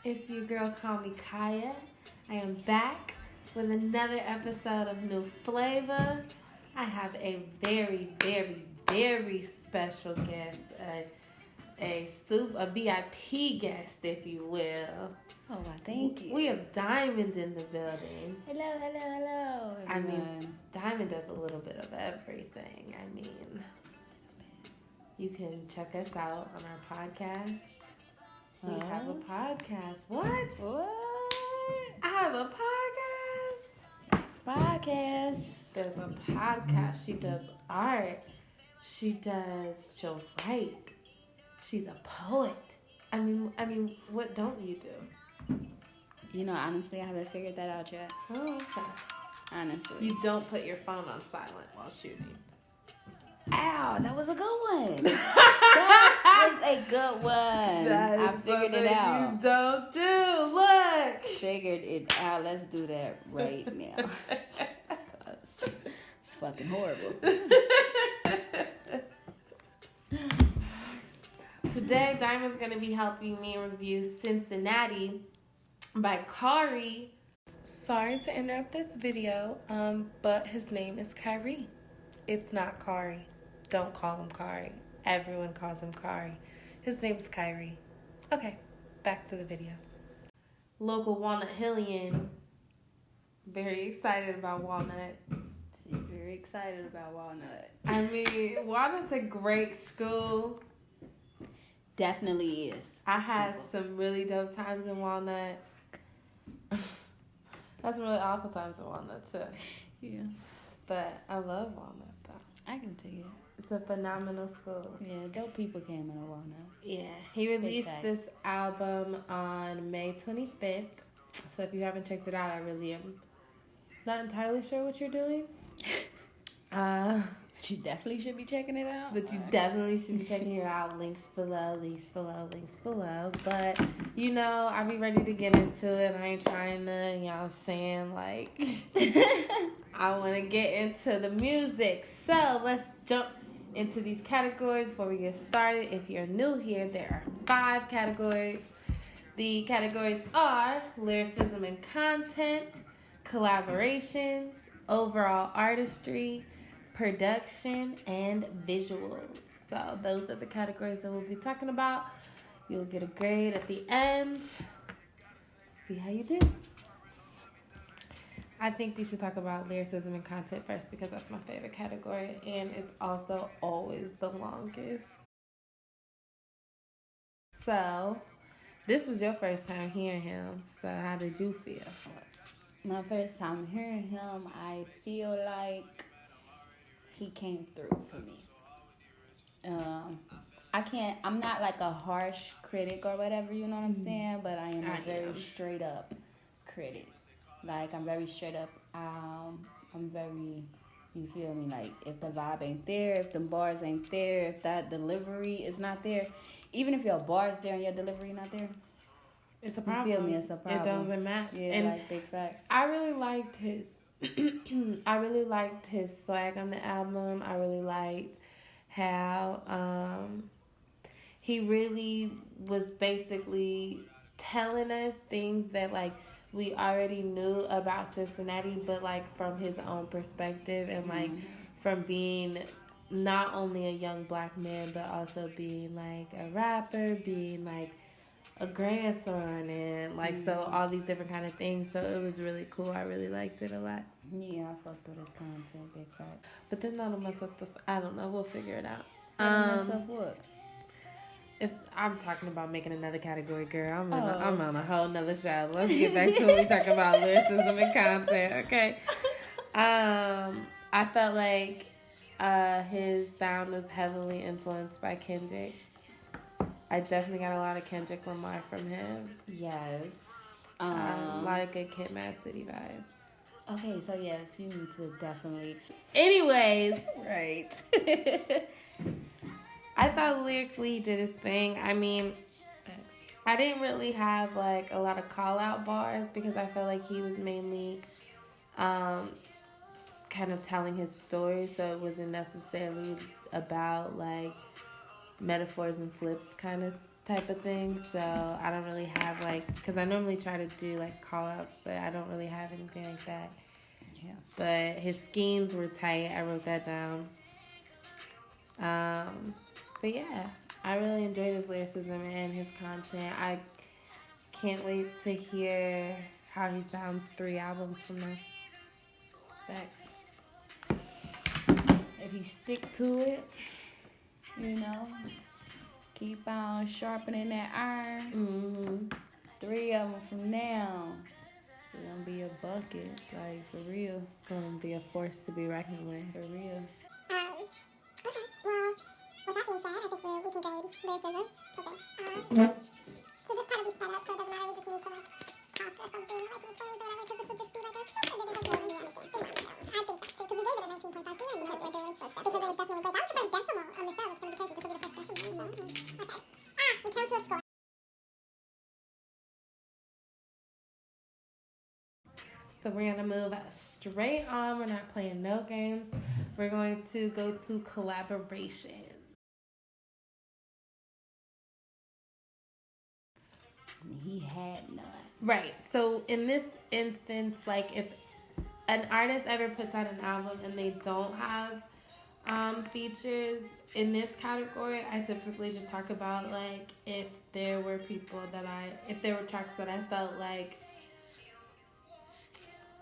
It's your girl, call me Kaya. I am back with another episode of New Flavor. I have a very, very, very special guest, a VIP guest, if you will. Oh, well, thank you. We have Diamond in the building. Hello, everyone. I mean, Diamond does a little bit of everything. I mean, you can check us out on our podcast. We have a podcast. What? I have a podcast. Podcast. There's a podcast. She does art. She'll write. She's a poet. I mean, what don't you do? You know, honestly, I haven't figured that out yet. Oh, okay. Honestly. You don't put your phone on silent while shooting. Ow, that was a good one. That was a good one. I figured it out. You don't do. Look. Figured it out. Let's do that right now. It's fucking horrible. Today, Diamond's going to be helping me review Sinsinnati by Khari. Sorry to interrupt this video, but his name is Khari. It's not Khari. Don't call him Khari. Everyone calls him Khari. His name's Khari. Okay, back to the video. Local Walnut Hillian. Very excited about Walnut. She's very excited about Walnut. I mean, Walnut's a great school. Definitely is. I had some really dope times in Walnut. That's really awful times in Walnut, too. Yeah. But I love Walnut, though. I can see it. It's a phenomenal school. Yeah, dope people came in a Walnut. Yeah, he released this album on May 25th. So if you haven't checked it out, I really am not entirely sure what you're doing. But you definitely should be checking it out. But you definitely should be checking it out. Links below. But, you know, I'll be ready to get into it. I ain't trying to, you know what I'm saying? Like, I want to get into the music. So let's jump into these categories before we get started. If you're new here, there are 5 categories. The categories are lyricism and content, collaborations, overall artistry, production, and visuals. So those are the categories that we'll be talking about. You'll get a grade at the end. See how you do. I think we should talk about lyricism and content first because that's my favorite category and it's also always the longest. So, this was your first time hearing him. So how did you feel? My first time hearing him, I feel like he came through for me. I'm not like a harsh critic or whatever, you know what I'm saying? But I am a very straight up critic. Like, I'm very straight up. I'm very, you feel me? Like, if the vibe ain't there, if the bars ain't there, if that delivery is not there, even if your bar's there and your delivery not there, it's a problem. You feel me? It's a problem. It doesn't match. Yeah, and like big facts. I really liked his swag on the album. I really liked how he really was basically telling us things that like we already knew about Sinsinnati, but like from his own perspective and like from being not only a young black man, but also being like a rapper, being like a grandson, and like so all these different kind of things. So it was really cool. I really liked it a lot. Yeah, I fucked with his content, big fact. But then that'll mess up the. I don't know. We'll figure it out. Mess up what? If I'm talking about making another category, girl, I'm on a whole nother show. Let's get back to what we talking about, lyricism and content, okay? I felt like his sound was heavily influenced by Kendrick. I definitely got a lot of Kendrick Lamar from him. Yes. A lot of good Kid Mad City vibes. Okay, so yes, you need to definitely. Anyways. Right. I thought lyrically he did his thing. I mean, I didn't really have like a lot of call out bars because I felt like he was mainly kind of telling his story, so it wasn't necessarily about like metaphors and flips kind of type of thing. So I don't really have like, because I normally try to do like call outs, but I don't really have anything like that. Yeah. But his schemes were tight. I wrote that down. But yeah, I really enjoyed his lyricism and his content. I can't wait to hear how he sounds 3 albums from now. Facts. If he stick to it, you know, keep on sharpening that iron. Mm-hmm. 3 of them from now, it's gonna be a bucket, like for real. It's gonna be a force to be reckoned with. For real. Okay, well, with that being said, I think we can grade lyricism. Okay. So this kind of be sped up, so it doesn't matter, we just need to like talk or something, like make things or whatever, because this would just be like a I think that's it, because we gave it a 19.5 for him because we're doing because it was definitely great. That was the first decimal on the show. It's going to be crazy because we the first decimal on the show. Okay. We count to a score. So we're gonna move straight on. We're not playing no games. We're going to go to collaboration. He had none. Right. So in this instance, like if an artist ever puts out an album and they don't have features in this category, I typically just talk about like if there were tracks that I felt like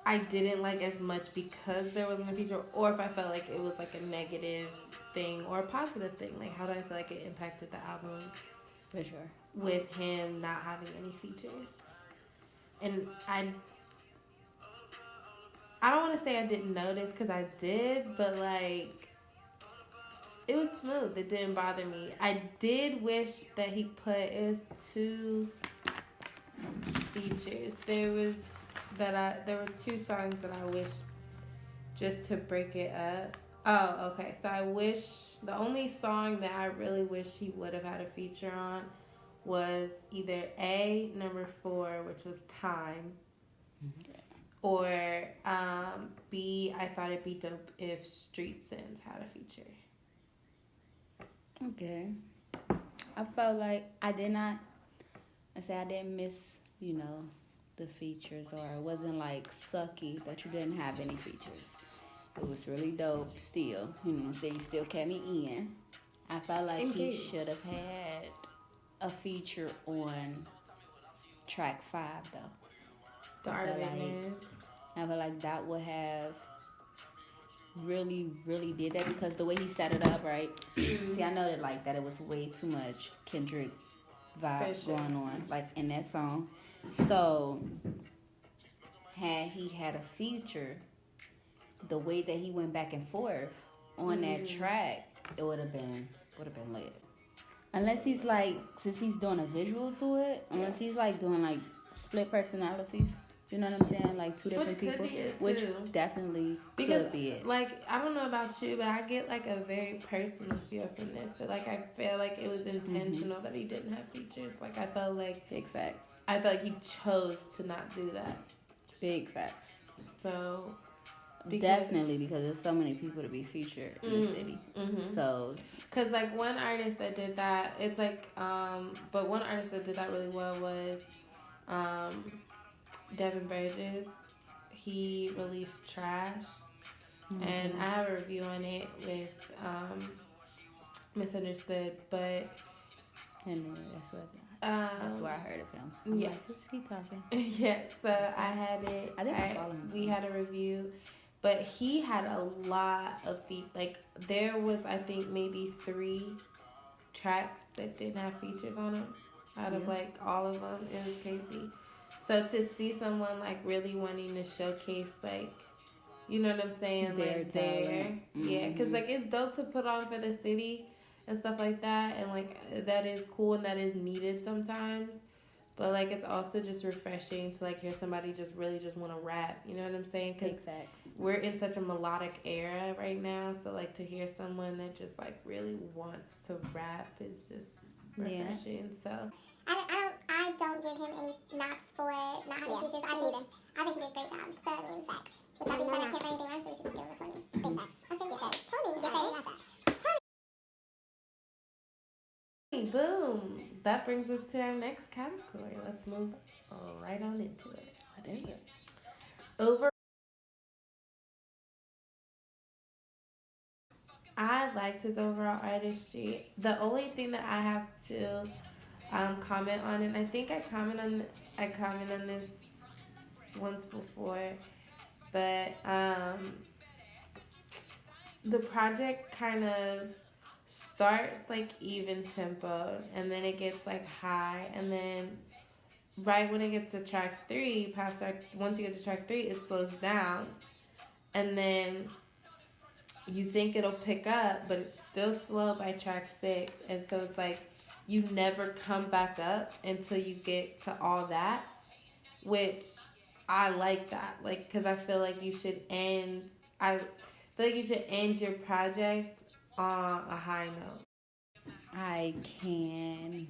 I didn't like as much because there wasn't a feature, or if I felt like it was like a negative thing or a positive thing. Like how do I feel like it impacted the album? For sure. With him not having any features. And I don't want to say I didn't notice because I did, but like it was smooth. It didn't bother me. I did wish that it was 2 features. There were 2 songs that I wish just to break it up. Oh, okay. So I wish the only song that I really wish he would have had a feature on was either A, number 4, which was Time, or B, I thought it'd be dope if Street Sins had a feature. Okay. I felt like I didn't miss, you know, the features, or it wasn't like sucky that you didn't have any features. It was really dope still. You know what I'm saying? You still kept me in. I felt like he should have had a feature on track 5 though. The Art of Ignorance. I feel like that would have really, really did that because the way he set it up, right? See, I know that like that it was way too much Kendrick vibes going on, like in that song. So had he had a feature, the way that he went back and forth on that track, it would have been lit. Unless he's like, since he's doing a visual to it, unless he's like doing like split personalities. You know what I'm saying? Like 2 different people. Which definitely could be it. Like, I don't know about you, but I get like a very personal feel from this. So like I feel like it was intentional that he didn't have features. Like I felt like big facts. I felt like he chose to not do that. Big facts. So definitely because there's so many people to be featured in the city. So because like one artist that did that, it's like but one artist that did that really well was Devin Burgess. He released Trash, and I have a review on it with Misunderstood, but that's where I heard of him. I'm like, who's he talking? Yeah, so I had it. We had a review, but he had a lot of like there was I think maybe 3 tracks that didn't have features on them out of like all of them. It was crazy. So to see someone like really wanting to showcase like, you know what I'm saying, like yeah, because like it's dope to put on for the city and stuff like that, and like that is cool and that is needed sometimes, but like it's also just refreshing to like hear somebody just really just want to rap, you know what I'm saying, because we're in such a melodic era right now, so like to hear someone that just like really wants to rap is just refreshing. So I don't give him any knocks for not having features. I think he did a great job. So I mean, facts. With that being said, I can't say anything wrong, so we should just give him a 20. Big facts. Okay, get that. Tony, get that. boom, that brings us to our next category. Let's move right on into it. Whatever. Over. I liked his overall artistry. The only thing that I have to comment on, and I think I commented on this once before, but the project kind of starts like even tempo, and then it gets like high, and then right when it gets to track three, once you get to track three, it slows down, and then you think it'll pick up, but it's still slow by track six, and so it's like you never come back up until you get to all that, which I like that, like, because I feel like you should end. I feel like you should end your project on a high note. I can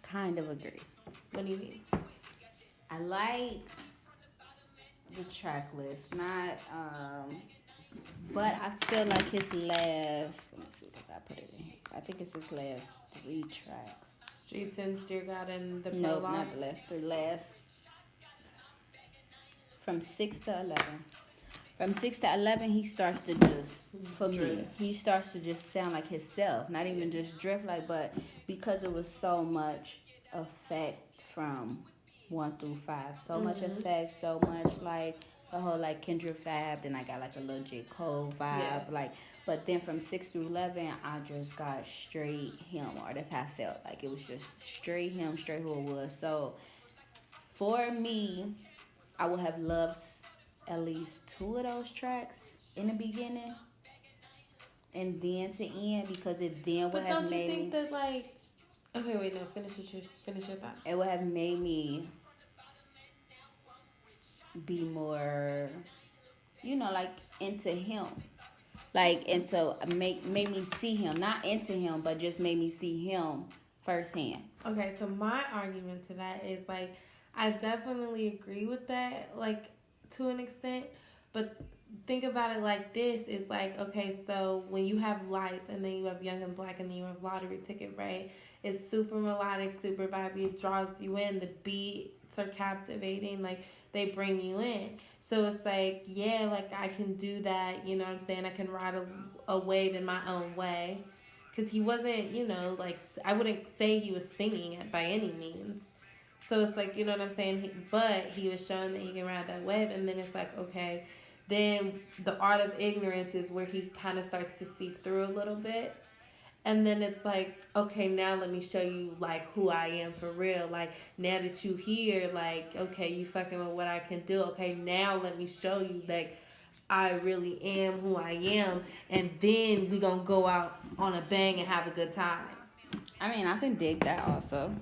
kind of agree. What do you mean? I like the track list, not but I feel like his last, let me see if I put it in here. I think it's his last 3 tracks. Streets and Dear God and the Nope, prologue? not the last 3. Last from 6 to 11. From 6 to 11, he starts to just, for me, he starts to just sound like himself. Not even just drift like, but because it was so much effect from 1 through 5. So much effect, so much like the whole like Kendrick vibe. Then I got like a little J. Cole vibe. Like, but then from 6 through 11, I just got straight him, or that's how I felt. Like it was just straight him, straight who it was. So for me, I would have loved at least 2 of those tracks in the beginning, and then to end, because it then would have made me. But don't you think that like? Okay, wait, no. Finish your thought. It would have made me be more, like into him, like into make me see him, not into him, but just made me see him firsthand. Okay, so my argument to that is like, I definitely agree with that, like to an extent, but think about it like this: is like, okay, so when you have Lights, and then you have Young and Black, and then you have Lottery Ticket, right? It's super melodic, super vibey. It draws you in. The beats are captivating. Like, they bring you in. So it's like, yeah, like I can do that. You know what I'm saying? I can ride a wave in my own way. Because he wasn't, like, I wouldn't say he was singing it by any means. So it's like, you know what I'm saying? But he was showing that he can ride that wave. And then it's like, okay, then the Art of Ignorance is where he kind of starts to seep through a little bit. And then it's like, okay, now let me show you, like, who I am for real. Like, now that you hear, like, okay, you fucking with what I can do. Okay, now let me show you, like, I really am who I am. And then we gonna go out on a bang and have a good time. I mean, I can dig that also.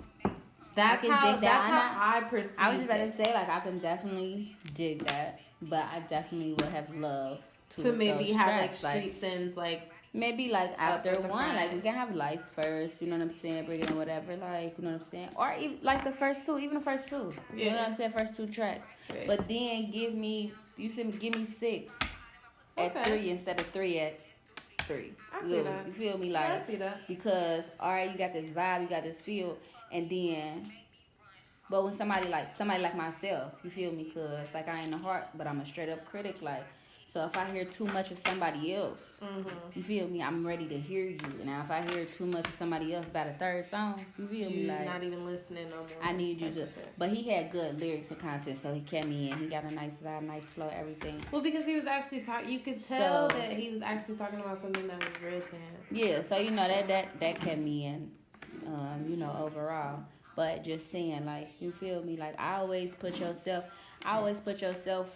That's how I perceive it. I was just about to say, like, I can definitely dig that. But I definitely would have loved to maybe have, tracks, like, streets and, like, maybe, like, after one, like, we can have Lights first, you know what I'm saying, bring it in whatever, like, you know what I'm saying, or even, like, the first 2, even the first 2, you know what I'm saying, first 2 tracks, but then give me 6 at 3 instead of 3 at 3. I see that. You feel me, like, I see that. Because, alright, you got this vibe, you got this feel, and then, but when somebody like myself, you feel me, because, like, I ain't a heart, but I'm a straight up critic, like, so if I hear too much of somebody else, you feel me, I'm ready to hear you. Now, if I hear too much of somebody else by the 3rd song, you feel me, like, not even listening no more. I need you to, but he had good lyrics and content, so he kept me in. He got a nice vibe, nice flow, everything. Well, because he was actually talking, you could tell that he was actually talking about something that was real to him. Yeah, so, that kept me in, overall. But just saying, like, you feel me, like, I always put yourself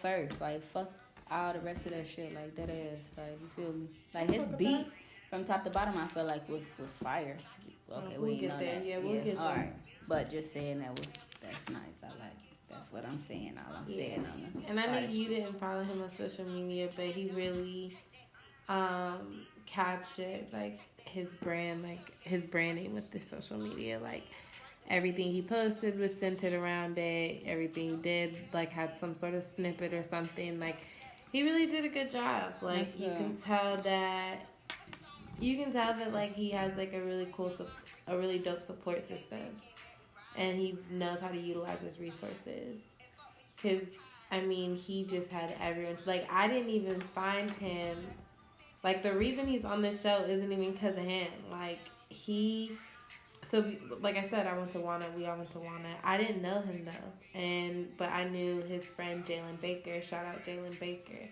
first, like, fuck all the rest of that shit, like, that is, like, you feel me? Like, his beats from top to bottom, I feel like was fire. Okay, we'll get there. That. Yeah, we'll get there. All right, but just saying that's nice. I like. That's what I'm saying. All I'm saying on the. And I know you didn't follow him on social media, but he really captured, like, his branding with the social media, like. Everything he posted was centered around it. Everything he did, like, had some sort of snippet or something. Like, he really did a good job. Like, you can tell that, like, he has, like, a really cool a really dope support system, and he knows how to utilize his resources. He just had everyone. Like, I didn't even find him. Like, the reason he's on this show isn't even because of him. Like, like I said, I went to Walnut. We all went to Walnut. I didn't know him though, but I knew his friend Jalen Baker. Shout out Jalen Baker.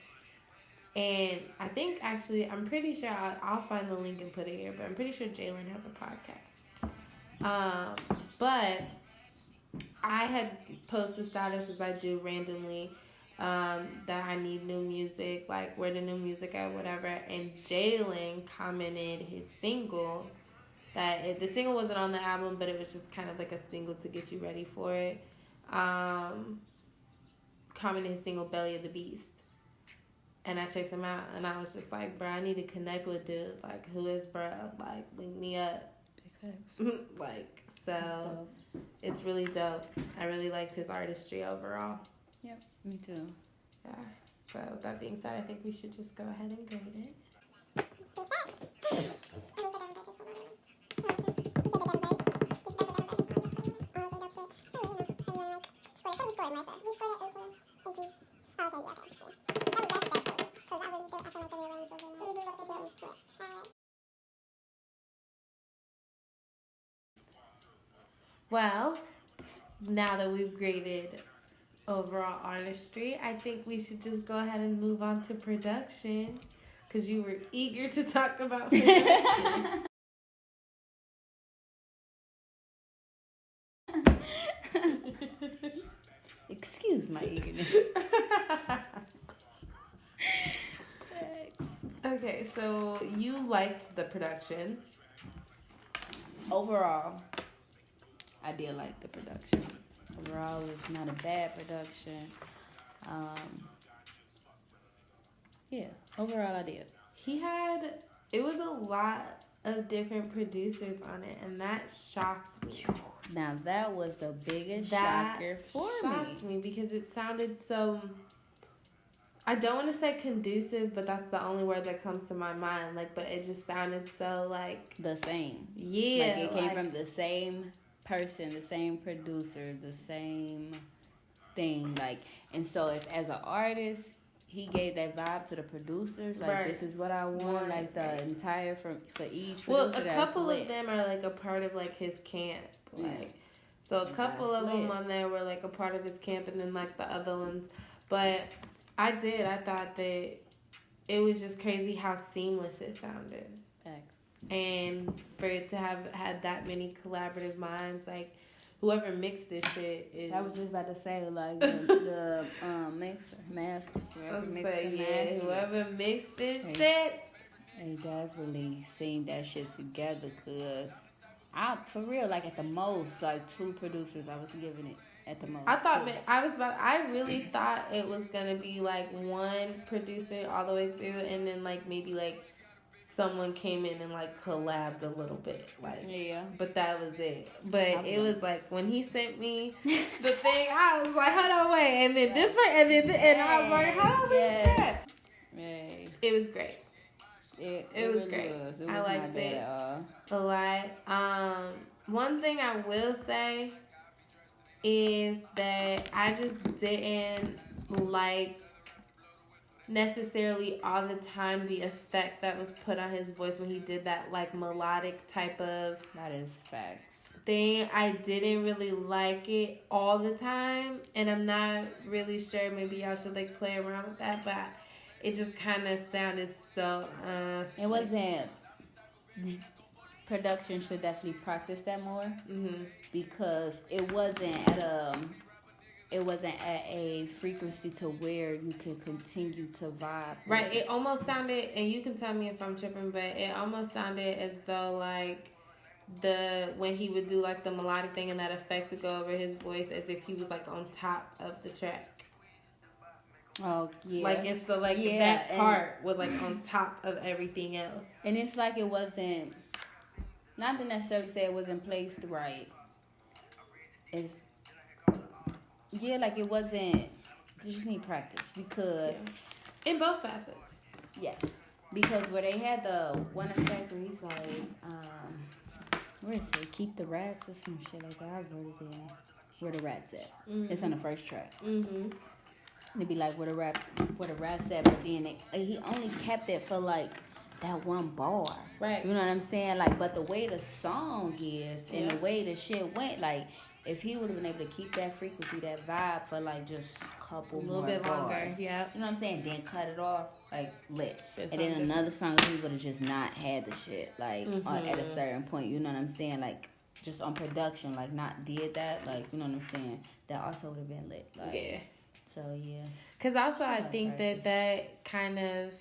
And I think actually, I'm pretty sure I'll find the link and put it here. But I'm pretty sure Jalen has a podcast. But I had posted status as I do randomly that I need new music, like where the new music at, whatever. And Jalen commented his single. The single wasn't on the album, but it was just kind of like a single to get you ready for it. Commented his single, Belly of the Beast. And I checked him out, and I was just like, bro, I need to connect with dude. Like, who is bro? Like, link me up. Big facts. Like, so it's really dope. I really liked his artistry overall. Yep, me too. Yeah. So with that being said, I think we should just go ahead and grade it. Well, now that we've graded overall artistry, I think we should just go ahead and move on to production, because you were eager to talk about production. Excuse my eagerness. Okay, so you liked the production. Overall, I did like the production. Overall, it's not a bad production. Yeah, overall I did. It was a lot of different producers on it, and that shocked me. Now that was the biggest shocker for me. That shocked me because it sounded so, I don't want to say conducive, but that's the only word that comes to my mind. Like, but it just sounded so like the same. Yeah. Like it came from the same person, the same producer, the same thing. Like, and so if as an artist, he gave that vibe to the producers, like, right, this is what I want, like the entire for each producer. Well, a couple of them are like a part of like his camp, like, so a couple of them on there were like a part of his camp, and then like the other ones. But I thought that it was just crazy how seamless it sounded. Thanks. And for it to have had that many collaborative minds, like, whoever mixed this shit is... I was just about to say, like, the master. Whoever mixed the master. Whoever mixed this shit. They definitely seen that shit together, because for real, like, at the most, like, 2 producers I was giving it at the most. I really thought it was going to be, like, one producer all the way through, and then, like, maybe, like, someone came in and like collabed a little bit, like, yeah, but that was it. But it was like when he sent me the thing, I was like, hold on, wait, and then this part, and I was like, hold on, that. It was great. It was really great. I liked it a lot. One thing I will say is that I just didn't like necessarily all the time the effect that was put on his voice when he did that like melodic type of thing. I didn't really like it all the time, and I'm not really sure, maybe y'all should like play around with that, but it just kind of sounded so it wasn't. Production should definitely practice that more, because it wasn't at a frequency to where you can continue to vibe. Right. It almost sounded, and you can tell me if I'm tripping, but it almost sounded as though like when he would do like the melodic thing and that effect to go over his voice, as if he was like on top of the track. Oh yeah. Like it's the that part was like on top of everything else. And it's like it wasn't, not to necessarily say it wasn't placed right. It's like it wasn't. You just need practice, because in both facets. Yes, because where they had the one effect where he's like, where is it? Keep the Rats or some shit like that. I wrote it down. Where the Rats at? It's on the first track. It'd be like where the Rats at, but then he only kept it for like that one bar. Right. You know what I'm saying? Like, but the way the song is and the way the shit went, like, if he would have been able to keep that frequency, that vibe for like just a couple more bars, longer, yeah. You know what I'm saying? Then cut it off, like lit. It's and then another song, he would have just not had the shit, like at a certain point. You know what I'm saying? Like just on production, like not did that, like you know what I'm saying? That also would have been lit. Like, yeah. So yeah. Because also I think that kind of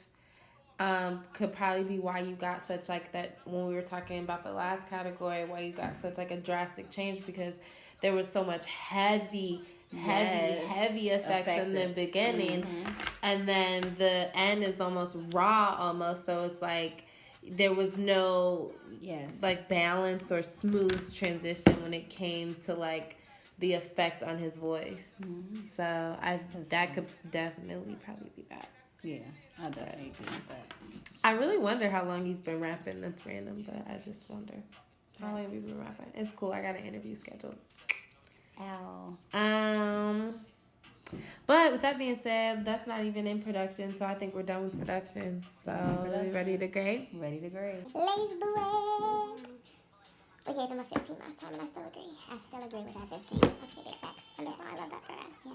could probably be why you got such like that when we were talking about the last category, why you got such like a drastic change, because there was so much heavy effects in the beginning, and then the end is almost raw almost, so it's like there was no like balance or smooth transition when it came to like the effect on his voice. So that could definitely probably be that. Yeah, I definitely agree with that. I really wonder how long he's been rapping. That's random, but I just wonder how long he's been rapping. It's cool. I got an interview scheduled. Ow. But with that being said, that's not even in production, so I think we're done with production. So are we ready to grade? Ready to grade. Ladies beware. We gave him a 15 last time, and I still agree. I still agree with that 15. Okay, the effects. And that's why I love that for us. Yeah.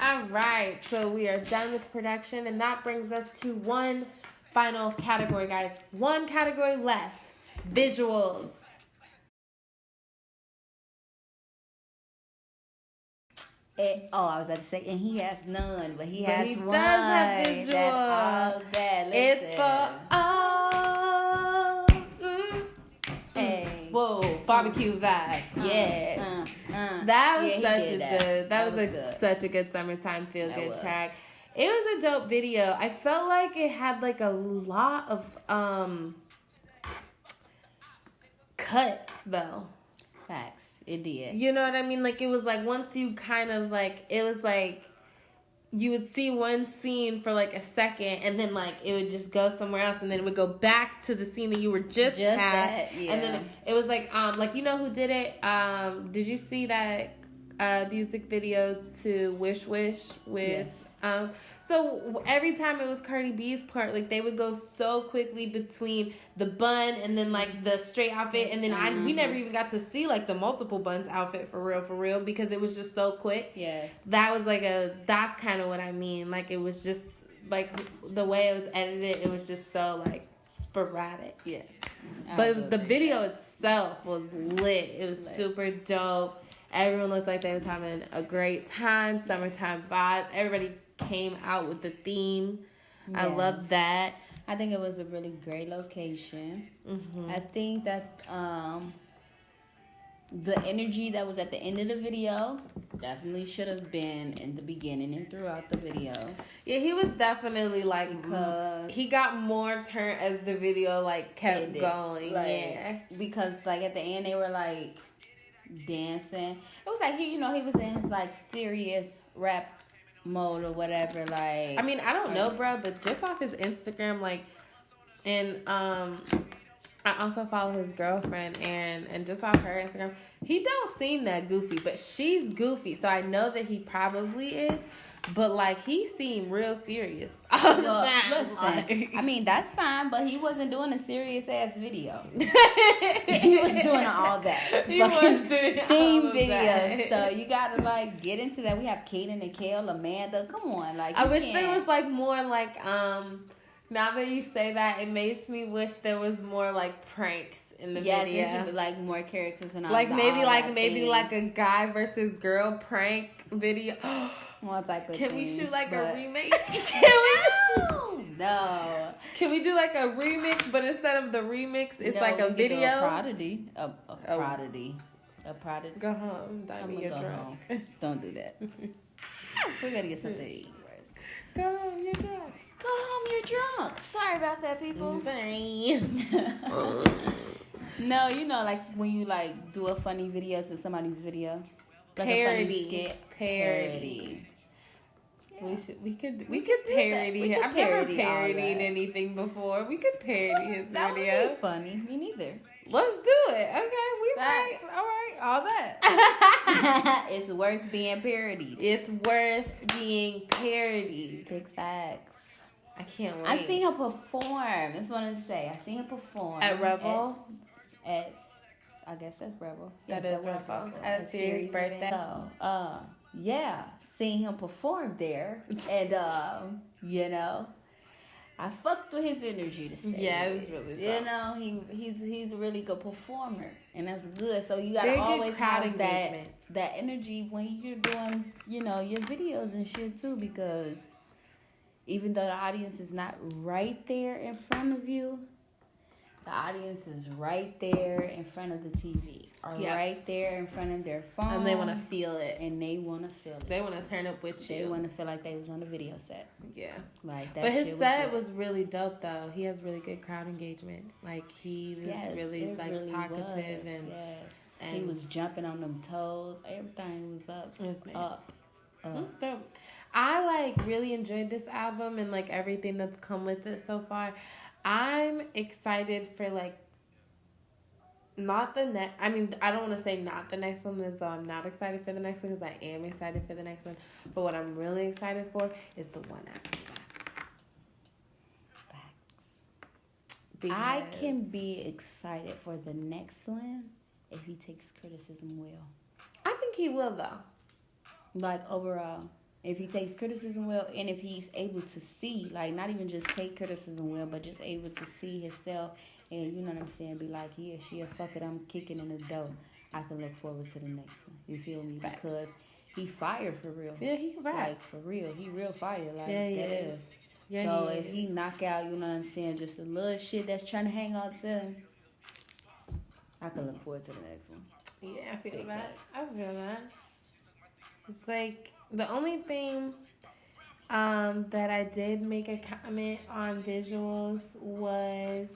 All right, so we are done with production, and that brings us to one final category, guys. One category left: visuals. I was about to say, and he has none, but he has he one. Does have visuals. All that. It's for all. Hey. Whoa, barbecue vibes. Yeah. That was such a good summertime feel good track. It was a dope video. I felt like it had like a lot of cuts though. Facts. It did. You know what I mean? Like it was like once you kind of like it was like you would see one scene for like a second, and then like it would just go somewhere else, and then it would go back to the scene that you were just at. Yeah. And then it was like you know who did it? Did you see that music video to Wish Wish with so every time it was Cardi B's part, like they would go so quickly between the bun and then like the straight outfit, and then we never even got to see like the multiple buns outfit for real because it was just so quick. Yeah, that was like that's kind of what I mean. Like it was just like the way it was edited, it was just so like sporadic. Yeah, but the video itself was lit. It was super dope. Everyone looked like they was having a great time. Summertime vibes. Everybody came out with the theme. Yes. I love that. I think it was a really great location. I think that the energy that was at the end of the video definitely should have been in the beginning and throughout the video. Yeah, he was definitely like, because he got more turn as the video like kept going. Like, because like at the end they were like dancing. It was like he was in his like serious rap mode or whatever. Like, I mean, I don't know, bro, but just off his Instagram, like, and I also follow his girlfriend, and just off her Instagram, he don't seem that goofy, but she's goofy, so I know that he probably is. But like he seemed real serious. Well, listen, I mean that's fine, but he wasn't doing a serious ass video. He was doing all that. He was doing theme videos. So you gotta like get into that. We have Kaden and Kale, Amanda. Come on, like I wish there was like more like now that you say that, it makes me wish there was more like pranks in the video. Yes, it should be like more characters and all. Like maybe like a guy versus girl prank video. What type of Can we shoot like a remake? No. Can we do like a remix, but instead of the remix, it's like a video? A prodigy. A prodigy. Go home. You're drunk. Home. Don't do that. We're going to get something to eat first. Go home. You're drunk. Go home. You're drunk. Sorry about that, people. I'm sorry. No, like when you like do a funny video to somebody's video. Like parody. A funny skit. Parody. Yeah. We could do parody that. him. I've never parody all parodied that. anything before. We could parody his That video. would be funny. Me neither. Let's do it. Okay, we might. All right, all that. It's worth being parodied. It's worth being parodied. Big facts. I can't wait. I seen him perform. That's what I wanted to say. I seen him perform at Rebel. At I guess that's Rebel. That Yes, is was Rebel. At Siri's birthday. So, yeah, seeing him perform there, and you know, I fucked with his energy to say. Yeah, it was really tough. You know, he's a really good performer, and that's good. So you gotta Very good always crowd have engagement. that energy when you're doing, you know, your videos and shit too, because even though the audience is not right there in front of you, the audience is right there in front of the TV, or right there in front of their phone, and they want to feel it. And they want to feel it. They want to turn up with you. They want to feel like they was on the video set. Yeah, like that. But his shit set was really dope, though. He has really good crowd engagement. Like he was really like really talkative and he was jumping on them toes. Everything was up. It was nice. Up. That's dope. I like really enjoyed this album and like everything that's come with it so far. I'm excited for like not the next. I mean, I don't want to say not the next one as though I'm not excited for the next one, because I am excited for the next one. But what I'm really excited for is the one after that. Facts. I can be excited for the next one if he takes criticism well. I think he will, though. Like overall. If he takes criticism well, and if he's able to see, like, not even just take criticism well, but just able to see himself, and you know what I'm saying, be like, yeah, fuck it, I'm kicking in the door. I can look forward to the next one. You feel me? Right. Because he fire for real. Yeah, he can rap. Like, for real. He real fire. Like, yeah, he that is. Yeah, so if he knock out, you know what I'm saying, just a little shit that's trying to hang on to him, I can look forward to the next one. Yeah, I feel that. I feel that. It's like, the only thing that I did make a comment on visuals was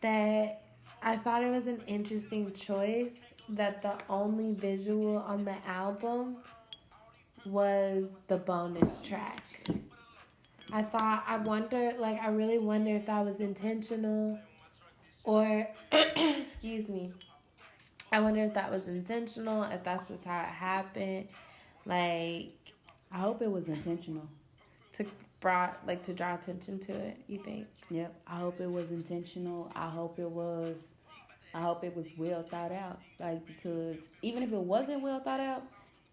that I thought it was an interesting choice that the only visual on the album was the bonus track. I really wonder if that was intentional or, excuse me, I wonder if that was intentional, if that's just how it happened. Like, I hope it was intentional. To draw attention to it, you think? Yep. I hope it was intentional. I hope it was well thought out. Like, because even if it wasn't well thought out,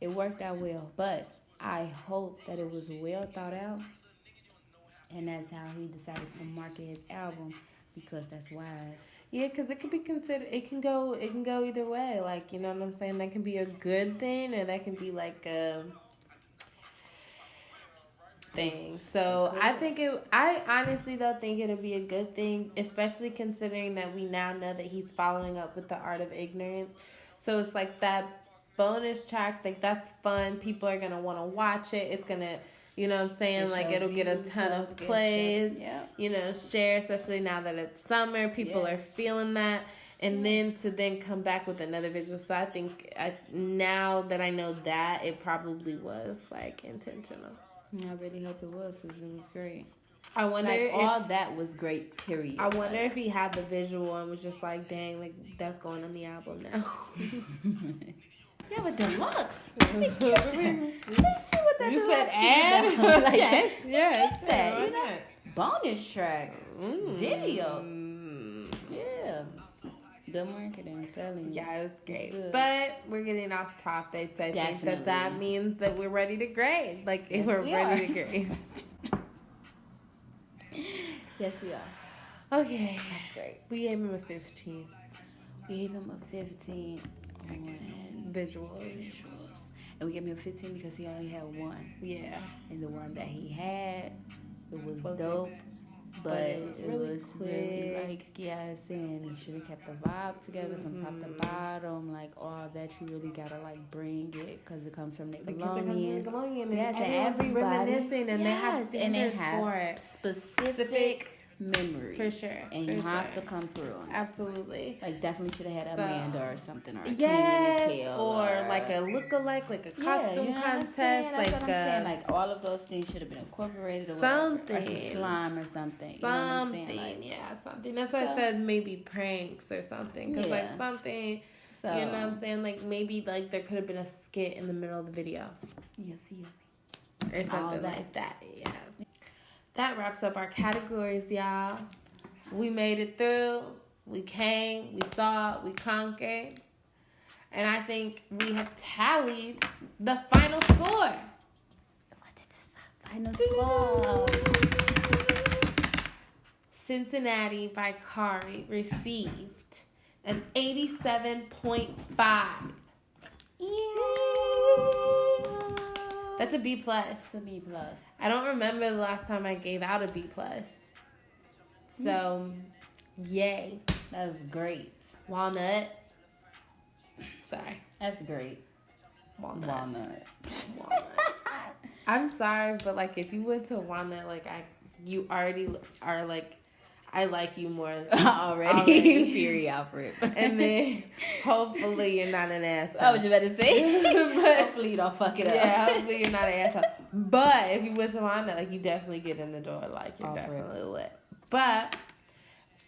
it worked out well. But I hope that it was well thought out, and that's how he decided to market his album, because that's wise. Yeah, because it could be considered. It can go either way. Like, you know what I'm saying? That can be a good thing, or that can be like a thing. So I honestly though think it'll be a good thing, especially considering that we now know that he's following up with The Art of Ignorance. So it's like that bonus track. Like, that's fun. People are gonna want to watch it. It's gonna. You know what I'm saying? Like, it'll get a ton of plays, you know, share, especially now that it's summer. People are feeling that. And then to come back with another visual. So I think now that I know that, it probably was, like, intentional. I really hope it was, because it was great. I wonder like, if all that was great, period. I wonder if he had the visual and was just like, dang, like, that's going on the album now. Yeah, but deluxe. Let's see what that You deluxe said ad? like, yes. That, you know, bonus track, video. Yeah. Good marketing, I'm telling you. Yeah, it was great. But we're getting off topics. I think that means that we're ready to grade. Like, yes, we're ready to grade. Yes, we are. Okay. That's great. We gave him a 15. We gave him a 15 on visuals. And we gave him a 15 because he only had one. Yeah. And the one that he had, it was dope. But it was really like, saying you should have kept the vibe together from top to bottom. Like, all that you really gotta, like, bring it because it comes from Nickelodeon. And yes, and everybody. reminiscing, and they have standards for it. Specific memories. For sure. And you have to come through on it. Absolutely. Like, definitely should have had Amanda or something, or a yes, Keenan and or like a look-alike, like a costume contest. That's like what I'm saying. Like, all of those things should have been incorporated or something. whatever. Or some slime or something. Something, you know what I'm saying? Like, yeah, something. That's why I said maybe pranks or something. Because, like, something, so, you know what I'm saying? Like, maybe, like, there could have been a skit in the middle of the video. You feel me? Or something like that, yeah. That wraps up our categories, y'all. We made it through. We came. We saw. We conquered. And I think we have tallied the final score. What is the final score? Cincinnati by Khari received an 87.5. That's a B+. It's a B+. I don't remember the last time I gave out a B+. So, yay. That was great. Walnut. Sorry. That's great. Walnut. I'm sorry, but like if you went to Walnut, like you already are like, I like you more already. Period, Alfred. And then hopefully you're not an asshole. I was about to say. But hopefully you don't fuck it up. Yeah, hopefully you're not an asshole. But if you went to Walnut, like you definitely get in the door, like you're definitely lit. But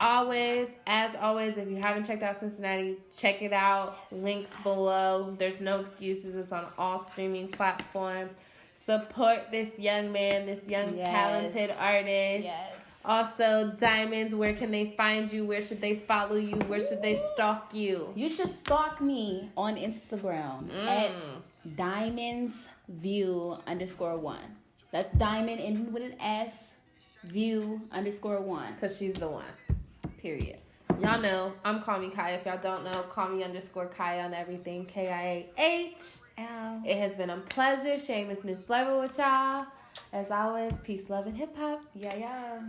as always, if you haven't checked out Cincinnati, check it out. Links below. There's no excuses. It's on all streaming platforms. Support this young man, this young talented artist. Yes. Also, Diamonds, where can they find you? Where should they follow you? Where should they stalk you? You should stalk me on Instagram at diamondsview_1. That's diamond and with an S, view_1. Because she's the one. Period. Y'all know, I'm Call Me Kaya. If y'all don't know, call me _Kaya on everything. KIAH. Ow. It has been a pleasure sharing this new flavor with y'all. As always, peace, love, and hip hop. Yeah.